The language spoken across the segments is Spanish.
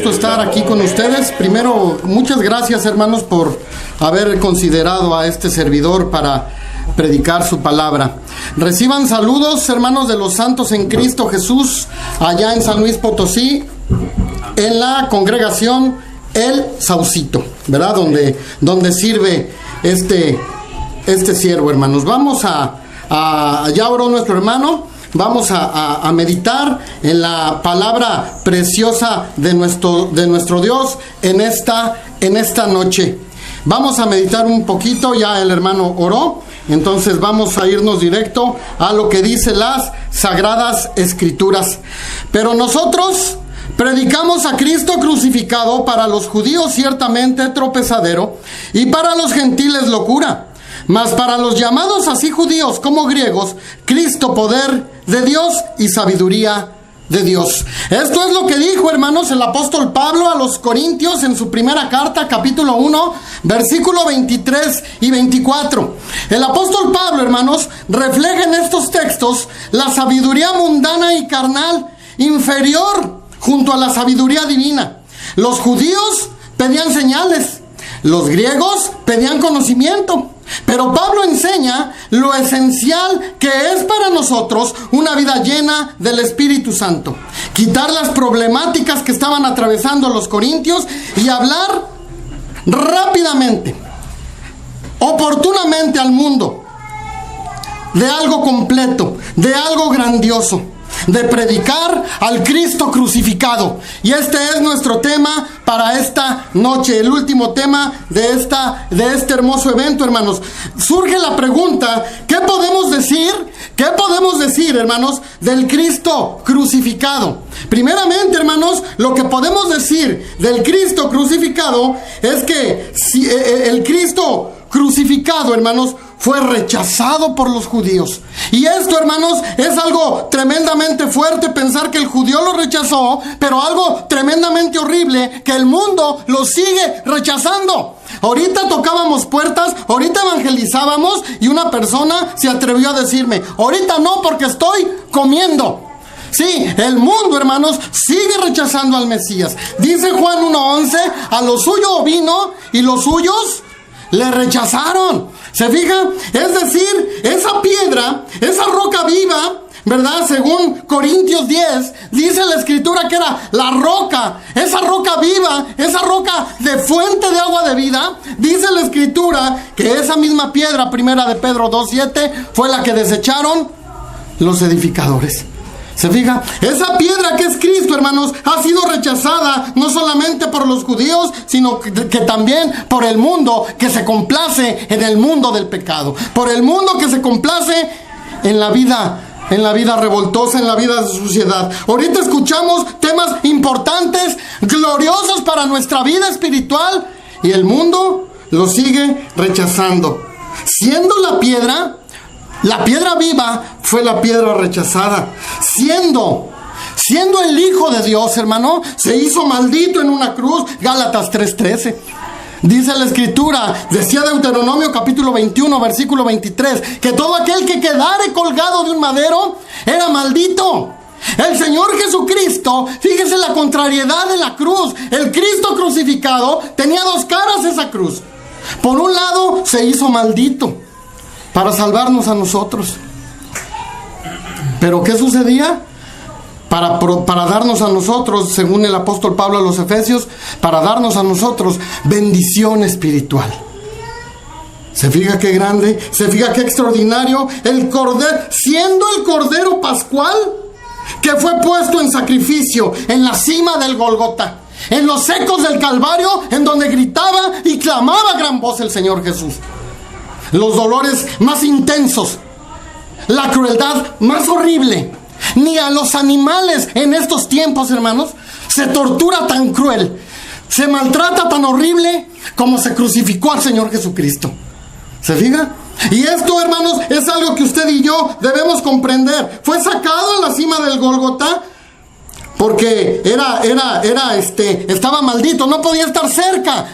gusto estar aquí con ustedes. Primero, muchas gracias, hermanos, por haber considerado a este servidor para predicar su palabra. Reciban saludos, hermanos, de los santos en Cristo Jesús, allá en San Luis Potosí, en la congregación El Saucito, ¿verdad? Donde sirve este siervo, hermanos. Vamos ya oró nuestro hermano. Vamos a meditar en la palabra preciosa de nuestro Dios en esta noche. Vamos a meditar un poquito, ya el hermano oró, entonces vamos a irnos directo a lo que dice las Sagradas Escrituras. Pero nosotros predicamos a Cristo crucificado, para los judíos ciertamente tropezadero, y para los gentiles locura. Mas para los llamados así judíos como griegos, Cristo poder de Dios y sabiduría de Dios. Esto es lo que dijo, hermanos, el apóstol Pablo a los Corintios en su primera carta, capítulo 1, versículo 23 y 24. El apóstol Pablo, hermanos, refleja en estos textos la sabiduría mundana y carnal inferior junto a la sabiduría divina. Los judíos pedían señales, los griegos pedían conocimiento. Pero Pablo enseña lo esencial que es para nosotros una vida llena del Espíritu Santo. Quitar las problemáticas que estaban atravesando los corintios y hablar rápidamente, oportunamente al mundo de algo completo, de algo grandioso, de predicar al Cristo crucificado. Y este es nuestro tema para esta noche, el último tema de este hermoso evento, hermanos. Surge la pregunta, ¿qué podemos decir, hermanos, del Cristo crucificado? Primeramente, hermanos, lo que podemos decir del Cristo crucificado es que el Cristo crucificado, hermanos, fue rechazado por los judíos. Y esto, hermanos, es algo tremendamente fuerte, pensar que el judío lo rechazó, pero algo tremendamente horrible, que el mundo lo sigue rechazando. Ahorita tocábamos puertas, ahorita evangelizábamos, y una persona se atrevió a decirme, ahorita no, porque estoy comiendo. Sí, el mundo, hermanos, sigue rechazando al Mesías. Dice Juan 1:11, a lo suyo vino y los suyos le rechazaron. ¿Se fija? Es decir, esa piedra, esa roca viva, ¿verdad? Según Corintios 10, dice la Escritura que era la roca, esa roca viva, esa roca de fuente de agua de vida. Dice la Escritura que esa misma piedra, primera de Pedro 2:7, fue la que desecharon los edificadores. ¿Se fija? Esa piedra que es Cristo, hermanos, ha sido rechazada no solamente por los judíos, sino que también por el mundo que se complace en el mundo del pecado, por el mundo que se complace en la vida revoltosa, en la vida de suciedad. Ahorita escuchamos temas importantes, gloriosos para nuestra vida espiritual, y el mundo lo sigue rechazando. Siendo la piedra viva fue la piedra rechazada. Siendo el Hijo de Dios, hermano, se hizo maldito en una cruz. Gálatas 3:13. Dice la Escritura, decía Deuteronomio capítulo 21, versículo 23, que todo aquel que quedare colgado de un madero era maldito. El Señor Jesucristo, fíjese la contrariedad de la cruz. El Cristo crucificado tenía dos caras, esa cruz. Por un lado, se hizo maldito para salvarnos a nosotros. Pero ¿qué sucedía? Para darnos a nosotros, según el apóstol Pablo a los Efesios, para darnos a nosotros bendición espiritual. ¿Se fija qué grande? ¿Se fija qué extraordinario? El cordero, siendo el cordero pascual, que fue puesto en sacrificio en la cima del Golgota, en los ecos del Calvario, en donde gritaba y clamaba a gran voz el Señor Jesús. Los dolores más intensos, la crueldad más horrible. Ni a los animales en estos tiempos, hermanos, se tortura tan cruel, se maltrata tan horrible como se crucificó al Señor Jesucristo. ¿Se fija? Y esto, hermanos, es algo que usted y yo debemos comprender. Fue sacado a la cima del Gólgota porque estaba maldito, no podía estar cerca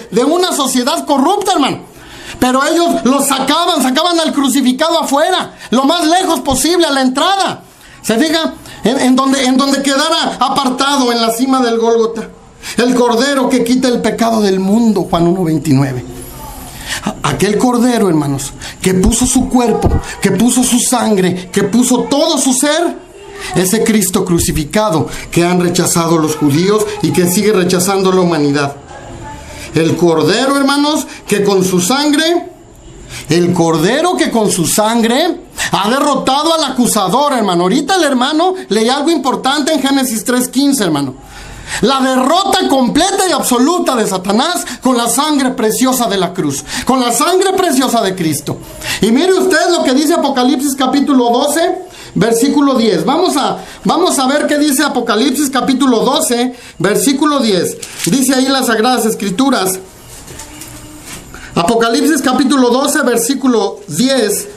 de una sociedad corrupta, hermano. Pero ellos lo sacaban al crucificado afuera, lo más lejos posible, a la entrada. ¿Se fija? en donde quedara apartado en la cima del Gólgota. El Cordero que quita el pecado del mundo, Juan 1:29. Aquel Cordero, hermanos, que puso su cuerpo, que puso su sangre, que puso todo su ser. Ese Cristo crucificado que han rechazado los judíos y que sigue rechazando la humanidad. El Cordero, hermanos, que con su sangre... El Cordero que con su sangre ha derrotado al acusador, hermano. Ahorita el hermano leí algo importante en Génesis 3:15, hermano. La derrota completa y absoluta de Satanás con la sangre preciosa de la cruz, con la sangre preciosa de Cristo. Y mire usted lo que dice Apocalipsis capítulo 12, versículo 10. Vamos a ver qué dice Apocalipsis capítulo 12, versículo 10. Dice ahí las Sagradas Escrituras. Apocalipsis capítulo 12, versículo 10.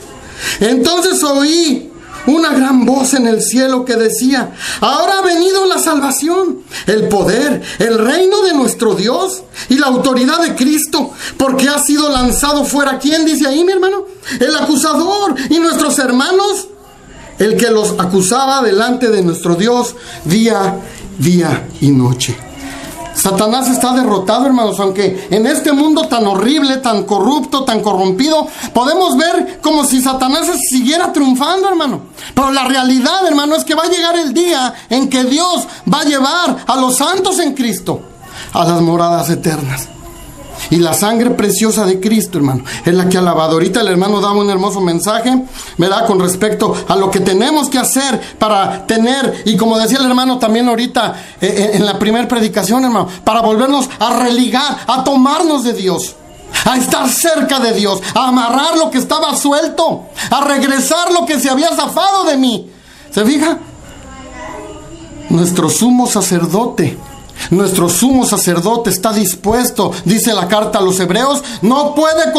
Entonces oí una gran voz en el cielo que decía: ahora ha venido la salvación, el poder, el reino de nuestro Dios y la autoridad de Cristo, porque ha sido lanzado fuera. ¿Quién dice ahí, mi hermano? El acusador, y nuestros hermanos, el que los acusaba delante de nuestro Dios día y noche. Satanás está derrotado, hermanos, aunque en este mundo tan horrible, tan corrupto, tan corrompido, podemos ver como si Satanás siguiera triunfando, hermano. Pero la realidad, hermano, es que va a llegar el día en que Dios va a llevar a los santos en Cristo a las moradas eternas. Y la sangre preciosa de Cristo, hermano, es la que ha lavado. Ahorita el hermano daba un hermoso mensaje, ¿verdad?, con respecto a lo que tenemos que hacer para tener, y como decía el hermano también ahorita en la primera predicación, hermano, para volvernos a religar, a tomarnos de Dios, a estar cerca de Dios, a amarrar lo que estaba suelto, a regresar lo que se había zafado de mí. ¿Se fija? Nuestro sumo sacerdote está dispuesto, dice la carta a los Hebreos, no pueda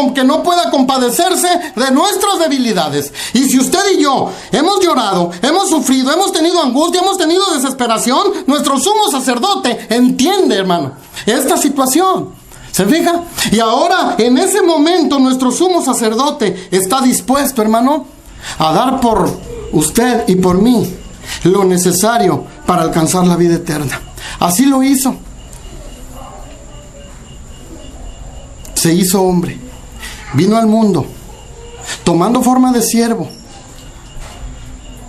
compadecerse de nuestras debilidades. Y si usted y yo hemos llorado, hemos sufrido, hemos tenido angustia, hemos tenido desesperación, nuestro sumo sacerdote entiende, hermano, esta situación. ¿Se fija? Y ahora, en ese momento, nuestro sumo sacerdote está dispuesto, hermano, a dar por usted y por mí lo necesario para alcanzar la vida eterna. Así lo hizo. Se hizo hombre, vino al mundo tomando forma de siervo,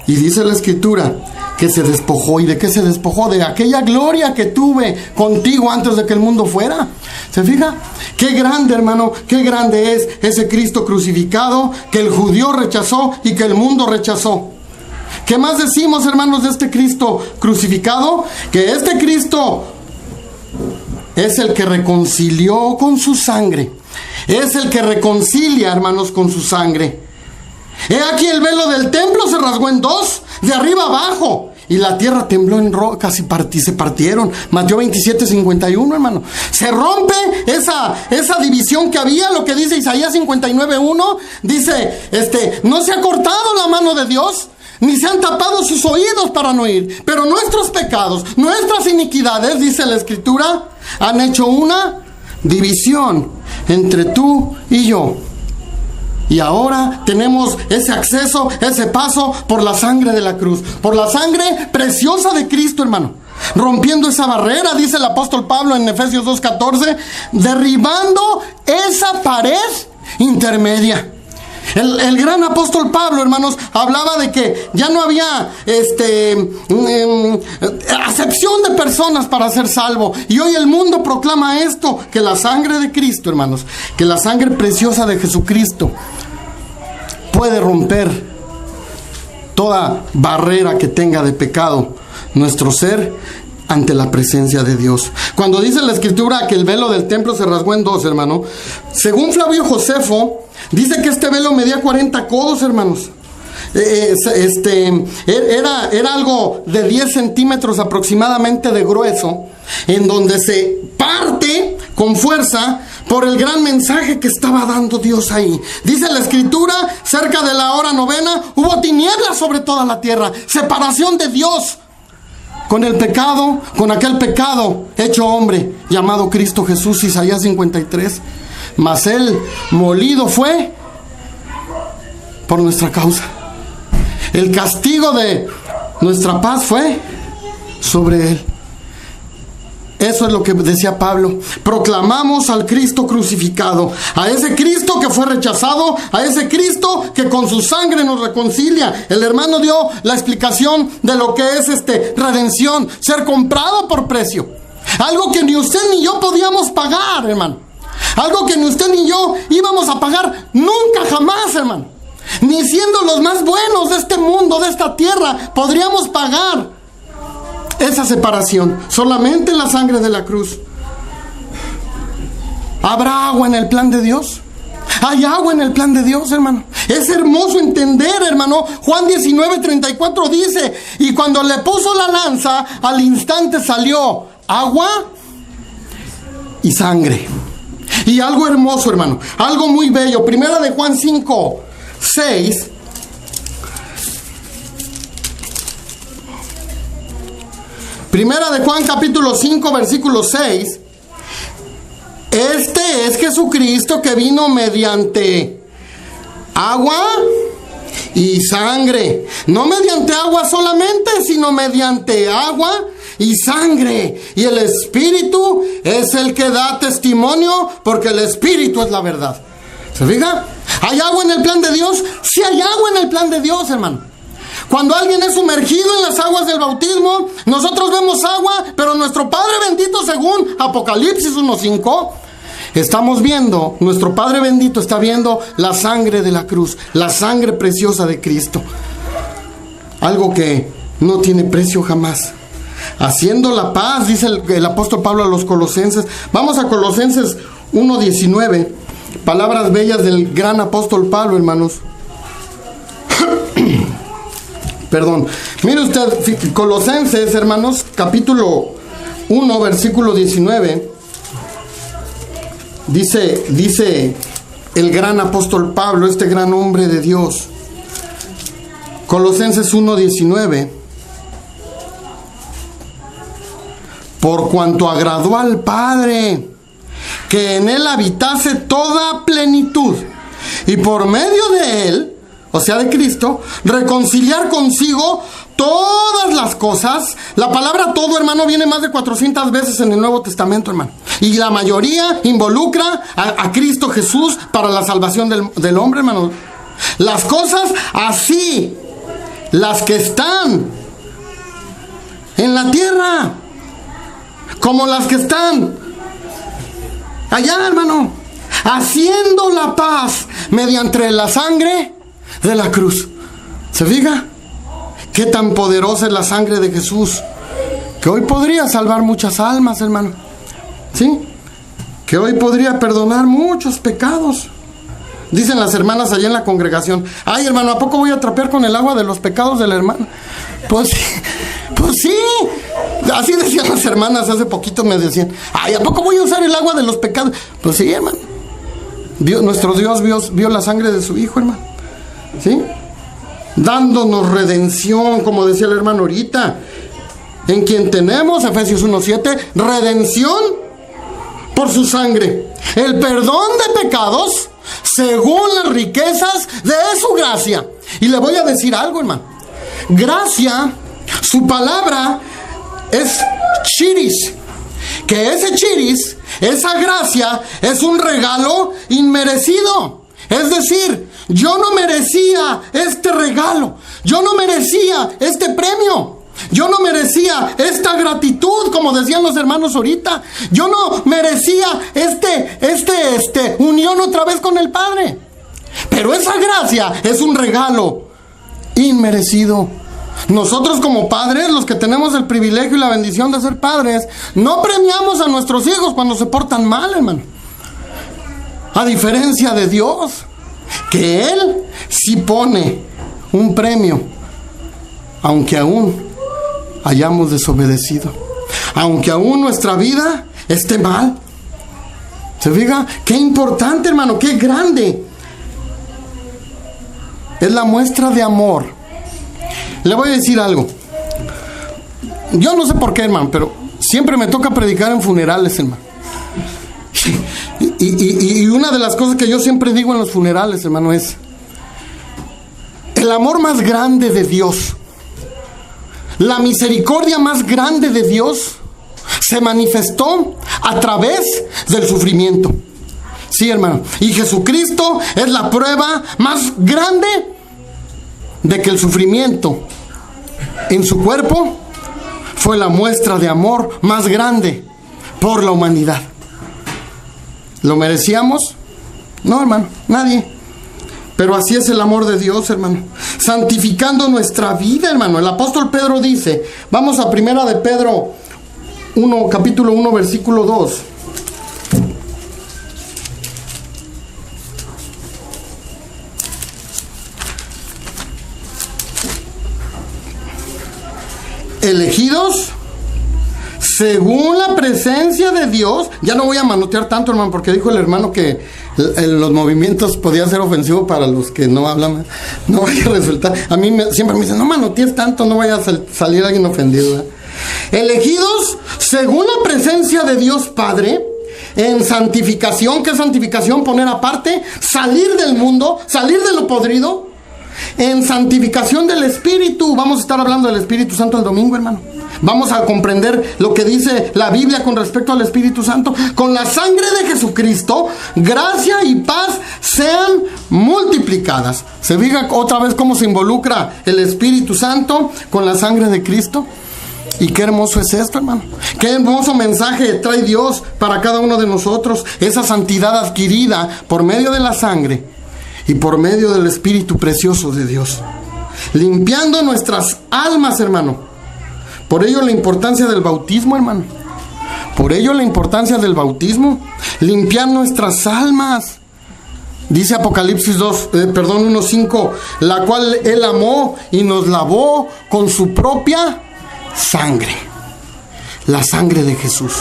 y dice la Escritura que se despojó. ¿Y de qué se despojó? De aquella gloria que tuve contigo antes de que el mundo fuera. ¿Se fija? Qué grande, hermano, qué grande es ese Cristo crucificado que el judío rechazó y que el mundo rechazó. ¿Qué más decimos, hermanos, de este Cristo crucificado? Que este Cristo es el que reconcilió con su sangre. Es el que reconcilia, hermanos, con su sangre. He aquí el velo del templo se rasgó en dos, de arriba abajo, y la tierra tembló en rocas y se partieron. Mateo 27:51, hermano. Se rompe esa división que había, lo que dice Isaías 59:1. Dice, no se ha cortado la mano de Dios, ni se han tapado sus oídos para no oír, pero nuestros pecados, nuestras iniquidades, dice la Escritura, han hecho una división entre tú y yo. Y ahora tenemos ese acceso, ese paso por la sangre de la cruz, por la sangre preciosa de Cristo, hermano. Rompiendo esa barrera, dice el apóstol Pablo en Efesios 2:14, derribando esa pared intermedia. El gran apóstol Pablo, hermanos, hablaba de que ya no había acepción de personas para ser salvo. Y hoy el mundo proclama esto, que la sangre de Cristo, hermanos, que la sangre preciosa de Jesucristo puede romper toda barrera que tenga de pecado nuestro ser ante la presencia de Dios. Cuando dice la Escritura que el velo del templo se rasgó en dos, hermano, según Flavio Josefo, dice que este velo medía 40 codos, hermanos. Era algo de 10 centímetros aproximadamente de grueso, en donde se parte con fuerza por el gran mensaje que estaba dando Dios ahí. Dice la Escritura, cerca de la hora novena, hubo tinieblas sobre toda la tierra, separación de Dios con el pecado, con aquel pecado hecho hombre, llamado Cristo Jesús, Isaías 53. Mas Él molido fue por nuestra causa. El castigo de nuestra paz fue sobre Él. Eso es lo que decía Pablo. Proclamamos al Cristo crucificado, a ese Cristo que fue rechazado, a ese Cristo que con su sangre nos reconcilia. El hermano dio la explicación de lo que es redención, ser comprado por precio. Algo que ni usted ni yo podíamos pagar, hermano. Algo que ni usted ni yo íbamos a pagar nunca, jamás, hermano. Ni siendo los más buenos de este mundo, de esta tierra, podríamos pagar esa separación. Solamente en la sangre de la cruz. ¿Habrá agua en el plan de Dios? Hay agua en el plan de Dios, hermano. Es hermoso entender, hermano. Juan 19:34 dice: y cuando le puso la lanza, al instante salió agua y sangre. Y algo hermoso, hermano, algo muy bello. Primera de Juan 5:6. Primera de Juan capítulo 5 versículo 6. Este es Jesucristo que vino mediante agua y sangre. No mediante agua solamente, sino mediante agua y sangre. Y el Espíritu es el que da testimonio, porque el Espíritu es la verdad. ¿Se fija? ¿Hay agua en el plan de Dios? Sí hay agua en el plan de Dios, hermano. Cuando alguien es sumergido en las aguas del bautismo, nosotros vemos agua, pero nuestro Padre bendito, según Apocalipsis 1:5, estamos viendo, nuestro Padre bendito está viendo la sangre de la cruz, la sangre preciosa de Cristo. Algo que no tiene precio jamás. Haciendo la paz, dice el apóstol Pablo a los colosenses. Vamos a Colosenses 1:19, palabras bellas del gran apóstol Pablo, hermanos. Perdón. Mire usted, Colosenses, hermanos, capítulo 1, versículo 19. Dice el gran apóstol Pablo, este gran hombre de Dios. Colosenses 1:19. Por cuanto agradó al Padre que en él habitase toda plenitud, y por medio de él, o sea de Cristo, reconciliar consigo todas las cosas. La palabra todo, hermano, viene más de 400 veces en el Nuevo Testamento, hermano. Y la mayoría involucra a Cristo Jesús para la salvación del hombre, hermano. Las cosas así, las que están en la tierra, como las que están allá, hermano. Haciendo la paz mediante la sangre de la cruz. ¿Se fija? Qué tan poderosa es la sangre de Jesús, que hoy podría salvar muchas almas, hermano. ¿Sí? Que hoy podría perdonar muchos pecados. Dicen las hermanas allá en la congregación: ay, hermano, ¿a poco voy a trapear con el agua de los pecados de la hermana? Pues sí. Así decían las hermanas hace poquito, me decían: ay, ¿a poco voy a usar el agua de los pecados? Pues sí, hermano. Nuestro Dios vio la sangre de su Hijo, hermano. ¿Sí? Dándonos redención, como decía el hermano ahorita, en quien tenemos, Efesios 1:7, redención por su sangre, el perdón de pecados según las riquezas de su gracia. Y le voy a decir algo, hermano. Gracia, su palabra es chiris, que ese chiris, esa gracia, es un regalo inmerecido. Es decir, yo no merecía este regalo, yo no merecía este premio, yo no merecía esta gratitud, como decían los hermanos ahorita. Yo no merecía unión otra vez con el Padre. Pero esa gracia es un regalo inmerecido. Nosotros como padres, los que tenemos el privilegio y la bendición de ser padres, no premiamos a nuestros hijos cuando se portan mal, hermano. A diferencia de Dios, que Él sí pone un premio, aunque aún hayamos desobedecido, aunque aún nuestra vida esté mal. ¿Se fija? Qué importante, hermano, qué grande es la muestra de amor. Le voy a decir algo. Yo no sé por qué, hermano, pero siempre me toca predicar en funerales, hermano. Y una de las cosas que yo siempre digo en los funerales, hermano, es: el amor más grande de Dios La misericordia más grande de Dios se manifestó a través del sufrimiento. Sí, hermano. Y Jesucristo es la prueba más grande de que el sufrimiento en su cuerpo fue la muestra de amor más grande por la humanidad. ¿Lo merecíamos? No, hermano, nadie. Pero así es el amor de Dios, hermano. Santificando nuestra vida, hermano. El apóstol Pedro dice, vamos a primera de Pedro 1, capítulo 1, versículo 2. Elegidos según la presencia de Dios. Ya no voy a manotear tanto, hermano, porque dijo el hermano que los movimientos podían ser ofensivos para los que no hablan. No vaya a resultar. A mí siempre me dicen, no manotees tanto, no vaya a salir alguien ofendido, ¿verdad? Elegidos según la presencia de Dios Padre, en santificación. ¿Qué es santificación? Poner aparte, salir del mundo, salir de lo podrido. En santificación del Espíritu. Vamos a estar hablando del Espíritu Santo el domingo, hermano. Vamos a comprender lo que dice la Biblia con respecto al Espíritu Santo. Con la sangre de Jesucristo, gracia y paz sean multiplicadas. ¿Se fija otra vez cómo se involucra el Espíritu Santo con la sangre de Cristo? Y qué hermoso es esto, hermano. Qué hermoso mensaje trae Dios para cada uno de nosotros. Esa santidad adquirida por medio de la sangre y por medio del Espíritu precioso de Dios, limpiando nuestras almas, hermano. Por ello la importancia del bautismo, hermano. Por ello la importancia del bautismo. Limpiar nuestras almas. Dice Apocalipsis 1:5, la cual Él amó y nos lavó con su propia sangre. La sangre de Jesús.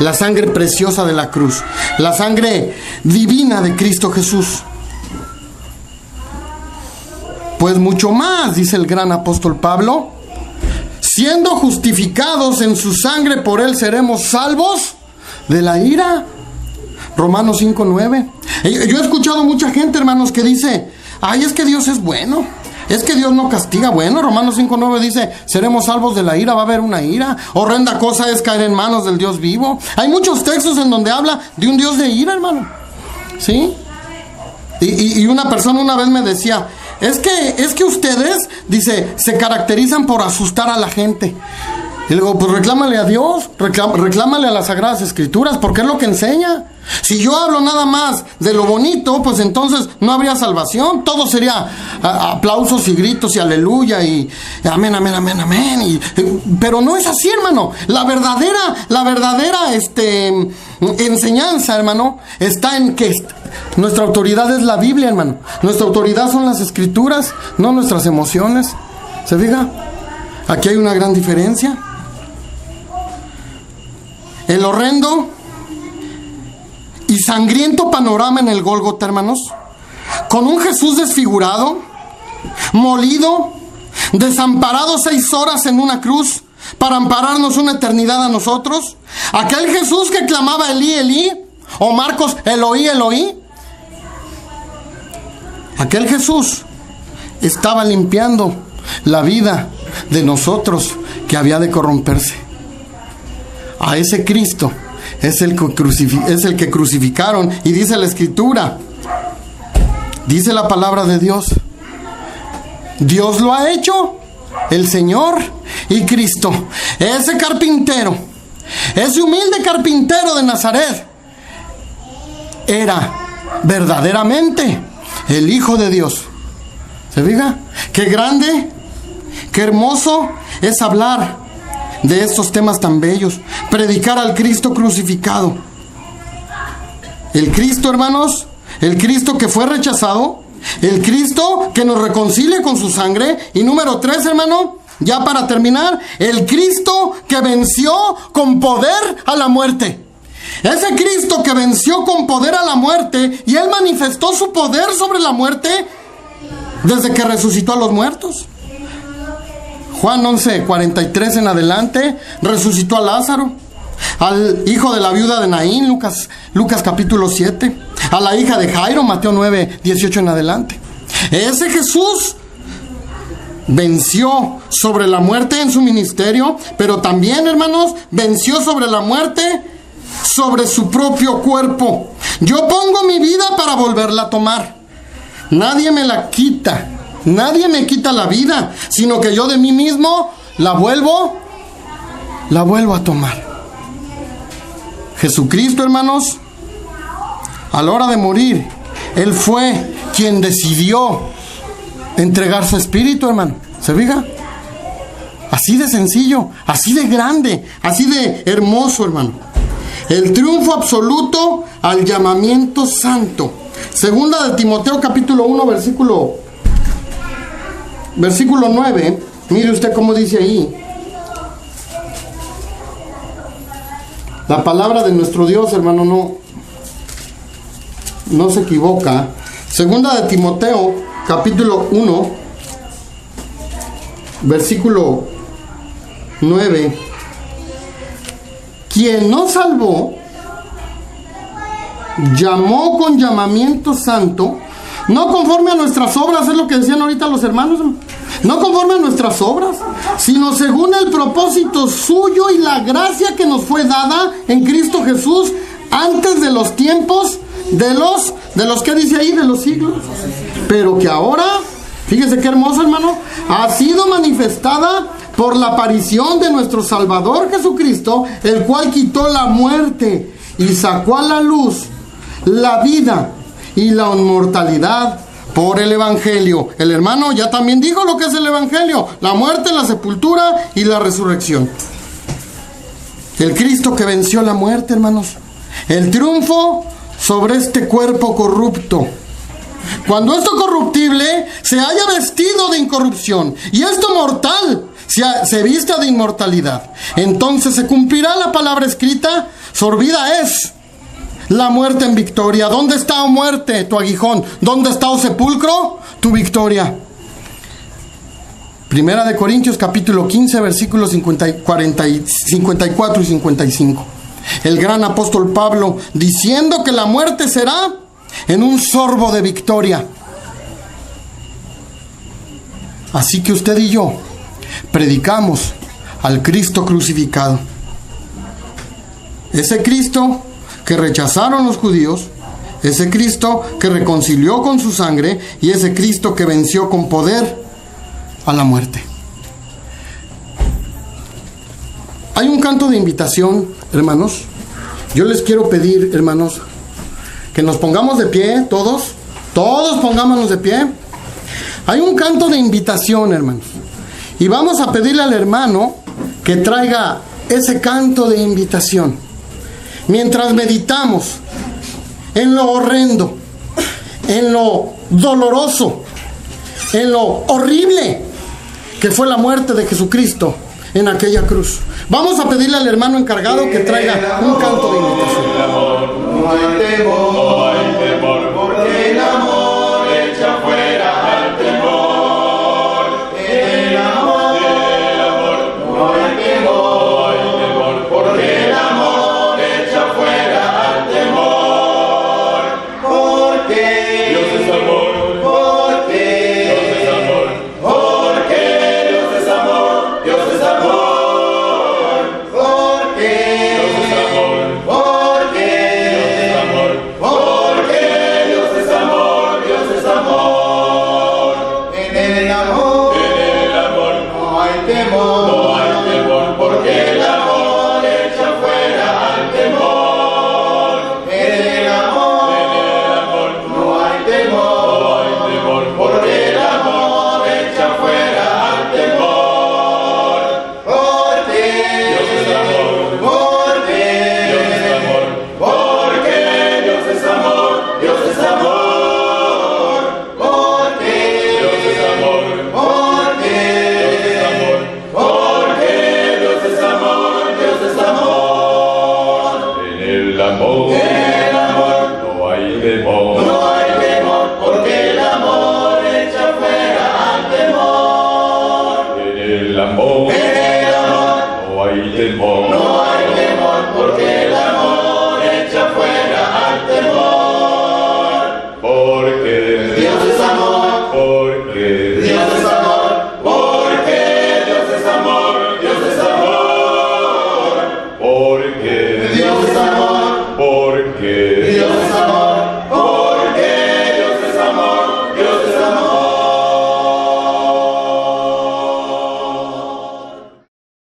La sangre preciosa de la cruz. La sangre divina de Cristo Jesús. Pues mucho más, dice el gran apóstol Pablo, siendo justificados en su sangre, por él seremos salvos de la ira. Romanos 5:9. Yo he escuchado mucha gente, hermanos, que dice, ay, es que Dios es bueno, es que Dios no castiga. Bueno, Romanos 5:9 dice, seremos salvos de la ira. Va a haber una ira. Horrenda cosa es caer en manos del Dios vivo. Hay muchos textos en donde habla de un Dios de ira, hermano. ¿Sí? Y una persona una vez me decía, es que ustedes, dice, se caracterizan por asustar a la gente. Y le digo, pues reclámale a Dios, reclámale a las Sagradas Escrituras, porque es lo que enseña. Si yo hablo nada más de lo bonito, pues entonces no habría salvación. Todo sería aplausos y gritos y aleluya y amén, amén, amén, amén. Pero no es así, hermano. La verdadera enseñanza, hermano, está en que nuestra autoridad es la Biblia, hermano. Nuestra autoridad son las Escrituras, no nuestras emociones. ¿Se fija? Aquí hay una gran diferencia. El horrendo y sangriento panorama en el Gólgota, hermanos, con un Jesús desfigurado, molido, desamparado 6 horas en una cruz para ampararnos una eternidad a nosotros. Aquel Jesús que clamaba Elí, Elí, o Marcos, Eloí, Eloí. Aquel Jesús estaba limpiando la vida de nosotros que había de corromperse. A ese Cristo es el que crucificaron. Y dice la Escritura, dice la palabra de Dios, Dios lo ha hecho, el Señor y Cristo. Ese carpintero, ese humilde carpintero de Nazaret, era verdaderamente el Hijo de Dios. ¿Se fija? Qué grande, qué hermoso es hablar de estos temas tan bellos. Predicar al Cristo crucificado. El Cristo, hermanos, el Cristo que fue rechazado, el Cristo que nos reconcilia con su sangre. Y número 3, hermano, ya para terminar, el Cristo que venció con poder a la muerte. Ese Cristo que venció con poder a la muerte, y Él manifestó su poder sobre la muerte desde que resucitó a los muertos. Juan 11:43 en adelante, resucitó a Lázaro, al hijo de la viuda de Naín, Lucas capítulo 7, a la hija de Jairo, Mateo 9:18 en adelante. Ese Jesús venció sobre la muerte en su ministerio, pero también, hermanos, venció sobre la muerte, sobre su propio cuerpo. Yo pongo mi vida para volverla a tomar. Nadie me la quita. Nadie me quita la vida, sino que yo de mí mismo la vuelvo a tomar. Jesucristo, hermanos, a la hora de morir, Él fue quien decidió entregar su espíritu, hermano. ¿Se fija? Así de sencillo, así de grande, así de hermoso, hermano. El triunfo absoluto al llamamiento santo. Segunda de Timoteo capítulo 1, versículo 9. Mire usted cómo dice ahí. La palabra de nuestro Dios, hermano, no se equivoca. Segunda de Timoteo capítulo 1, versículo 9. Quien nos salvó, llamó con llamamiento santo, no conforme a nuestras obras, es lo que decían ahorita los hermanos, no conforme a nuestras obras, sino según el propósito suyo y la gracia que nos fue dada en Cristo Jesús antes de los tiempos, de los que dice ahí, de los siglos, pero que ahora, fíjese qué hermoso, hermano, ha sido manifestada por la aparición de nuestro Salvador Jesucristo, el cual quitó la muerte y sacó a la luz la vida y la inmortalidad por el Evangelio. El hermano ya también dijo lo que es el Evangelio: la muerte, la sepultura y la resurrección. El Cristo que venció la muerte, hermanos. El triunfo sobre este cuerpo corrupto. Cuando esto corruptible se haya vestido de incorrupción y esto mortal se vista de inmortalidad, entonces se cumplirá la palabra escrita: sorbida es la muerte en victoria. ¿Dónde está, oh muerte, tu aguijón? ¿Dónde está, oh sepulcro, tu victoria? Primera de Corintios capítulo 15, versículos 54 y 55. El gran apóstol Pablo diciendo que la muerte será en un sorbo de victoria. Así que usted y yo predicamos al Cristo crucificado. Ese Cristo que rechazaron los judíos, ese Cristo que reconcilió con su sangre y ese Cristo que venció con poder a la muerte. Hay un canto de invitación, hermanos. Yo les quiero pedir, hermanos, que nos pongamos de pie, todos pongámonos de pie. Hay un canto de invitación, hermanos, y vamos a pedirle al hermano que traiga ese canto de invitación. Mientras meditamos en lo horrendo, en lo doloroso, en lo horrible que fue la muerte de Jesucristo en aquella cruz, vamos a pedirle al hermano encargado que traiga un canto de invitación. No hay temor.